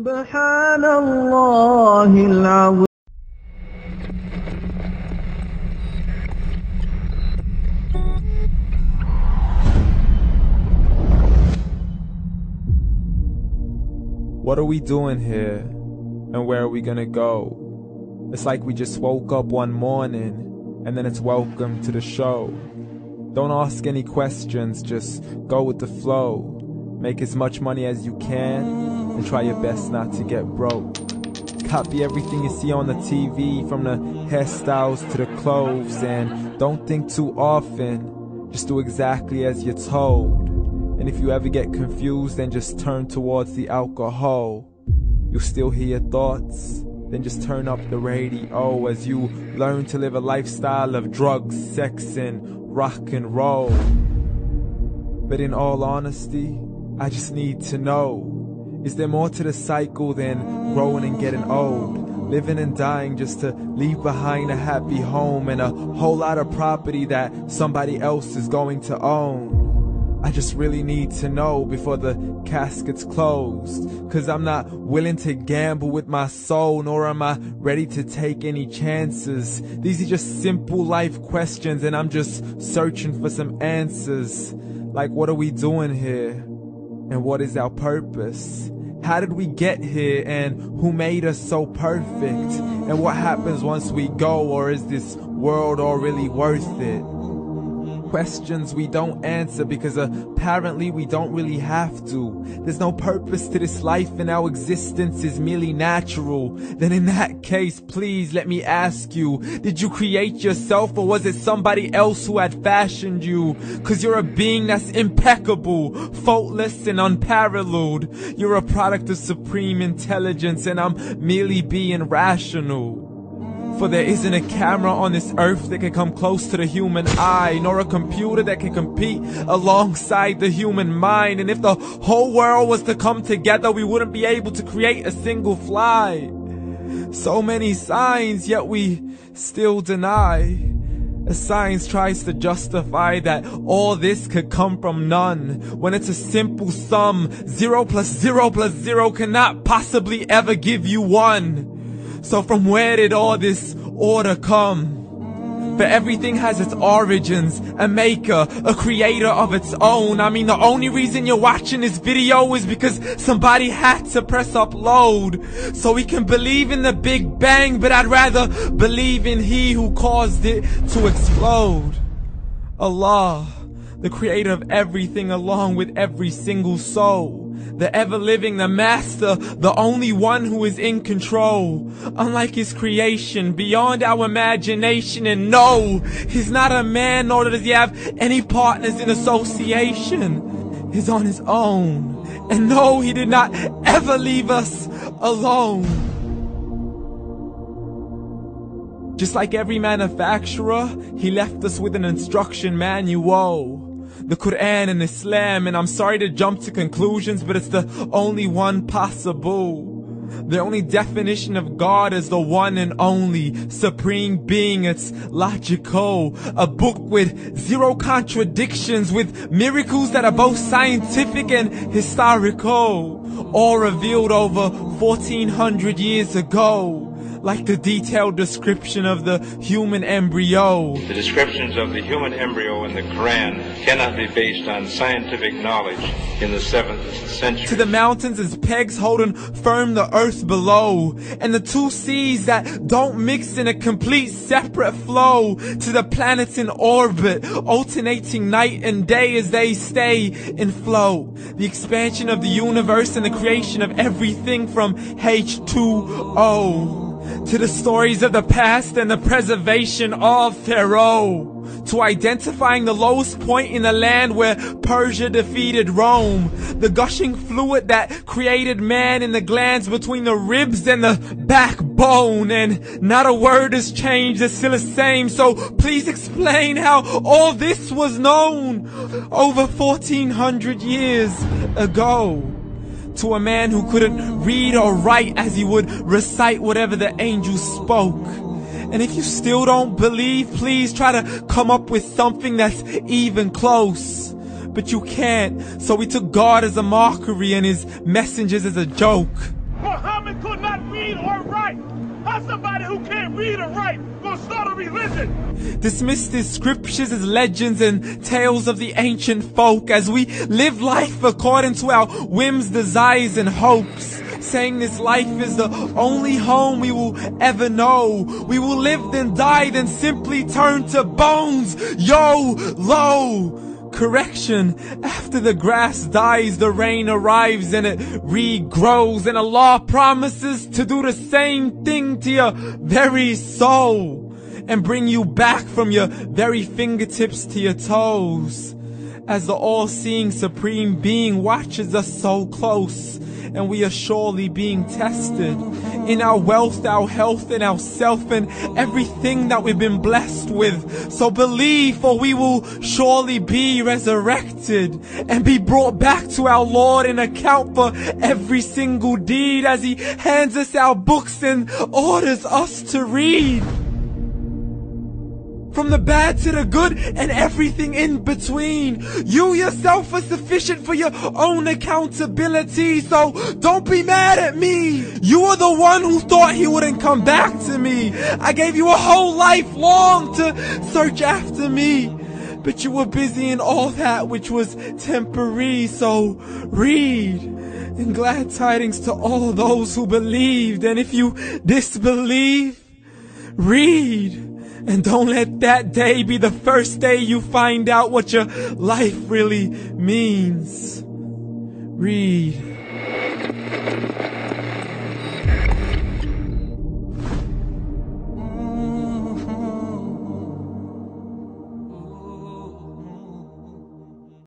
سبحان الله العظيم. What are we doing here? And where are we gonna go? It's like we just woke up one morning and then it's welcome to the show. Don't ask any questions, just go with the flow. Make as much money as you can and try your best not to get broke. Copy everything you see on the TV, from the hairstyles to the clothes, and don't think too often, just do exactly as you're told. And if you ever get confused, then just turn towards the alcohol. You'll still hear your thoughts, then just turn up the radio as you learn to live a lifestyle of drugs, sex, and rock and roll. But in all honesty, I just need to know, is there more to the cycle than growing and getting old? Living and dying just to leave behind a happy home and a whole lot of property that somebody else is going to own. I just really need to know before the casket's closed, 'cause I'm not willing to gamble with my soul, nor am I ready to take any chances. These are just simple life questions and I'm just searching for some answers. Like, what are we doing here? And what is our purpose? How did we get here, and who made us so perfect? And what happens once we go, or is this world all really worth it? Questions we don't answer because apparently we don't really have to. There's no purpose to this life and our existence is merely natural. Then in that case, please let me ask you, did you create yourself, or was it somebody else who had fashioned you? 'Cause you're a being that's impeccable, faultless and unparalleled. You're a product of supreme intelligence and I'm merely being rational. For there isn't a camera on this earth that can come close to the human eye, nor a computer that can compete alongside the human mind. And if the whole world was to come together, we wouldn't be able to create a single fly. So many signs, yet we still deny. As science tries to justify that all this could come from none, when it's a simple sum. 0 plus 0 plus 0 cannot possibly ever give you 1. So from where did all this order come? For everything has its origins, a maker, a creator of its own. I mean, the only reason you're watching this video is because somebody had to press upload. So we can believe in the Big Bang, but I'd rather believe in He who caused it to explode. Allah, the creator of everything along with every single soul. The ever-living, the master, the only one who is in control. Unlike his creation, beyond our imagination. And no, he's not a man, nor does he have any partners in association. He's on his own. And no, he did not ever leave us alone. Just like every manufacturer, he left us with an instruction manual. The Quran and Islam, and I'm sorry to jump to conclusions, but it's the only one possible. The only definition of God is the one and only supreme being. It's logical, a book with 0 contradictions, with miracles that are both scientific and historical, all revealed over 1400 years ago. Like the detailed description of the human embryo. The descriptions of the human embryo in the Quran cannot be based on scientific knowledge in the 7th century. To the mountains as pegs holding firm the earth below, and the 2 seas that don't mix in a complete separate flow. To the planets in orbit, alternating night and day as they stay in flow. The expansion of the universe and the creation of everything from H2O. To the stories of the past and the preservation of Pharaoh. To identifying the lowest point in the land where Persia defeated Rome. The gushing fluid that created man in the glands between the ribs and the backbone. And not a word has changed, it's still the same. So please explain how all this was known over 1400 years ago. To a man who couldn't read or write as he would recite whatever the angels spoke. And if you still don't believe, please try to come up with something that's even close. But you can't, so we took God as a mockery and his messengers as a joke. read or write? How's somebody who can't read or write gonna start a religion? Dismiss the scriptures as legends and tales of the ancient folk as we live life according to our whims, desires, and hopes. Saying this life is the only home we will ever know. We will live then die then simply turn to bones. YOLO! Correction, after the grass dies, the rain arrives and it regrows, and Allah promises to do the same thing to your very soul and bring you back from your very fingertips to your toes, as the all-seeing supreme being watches us so close, and we are surely being tested in our wealth, our health, and our self, and everything that we've been blessed with. So believe, for we will surely be resurrected and be brought back to our Lord and account for every single deed as He hands us our books and orders us to read. From the bad to the good and everything in between. You yourself are sufficient for your own accountability, so don't be mad at me. You are the one who thought He wouldn't come back to me. I gave you a whole life long to search after me, but you were busy in all that which was temporary, so read. And glad tidings to all those who believed, and if you disbelieve, read. And don't let that day be the first day you find out what your life really means. Read.